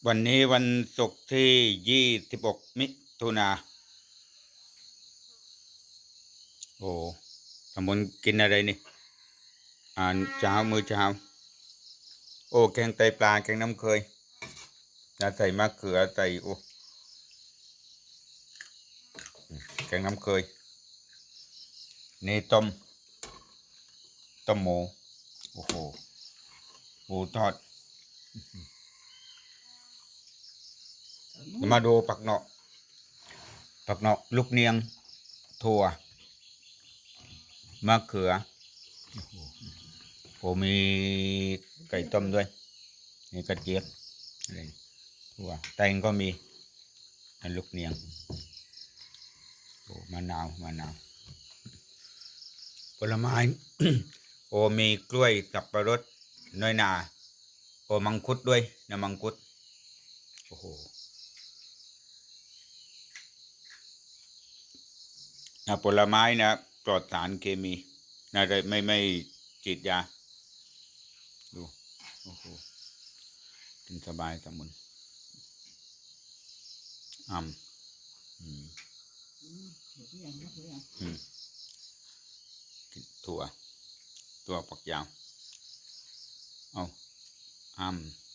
วันนี้วันศุกร์ที่26มิถุนาโอ้สมุนกินอะไรนี่เช้ามื้อเช้าโอ้แกงไตปลาแกงน้ำเคยจะใส่มะเขือใส่โอ้แกงน้ำเคยนี่ต้มหมูโอ้โหหมูทอดมาดูปักเนาะลูกเนียงถั่วมะเขือโอ้มีไก่ต้มด้วยมีกระเจี๊ยบอะไรถั่วแตงก็มีลูกเนียงโอ้มะนาวผลไม้ โอ้มีกล้วยสับปะรดน้อยนาโอ้มังคุดด้วยนะมังคุดโอ้โหผลไม้นะปลอดสารเคมีนะไม่ฉีดยาดูโอ้โหกินสบายสมุนอ่ำอืมกินถั่วฝักยาวเอาอ่ำ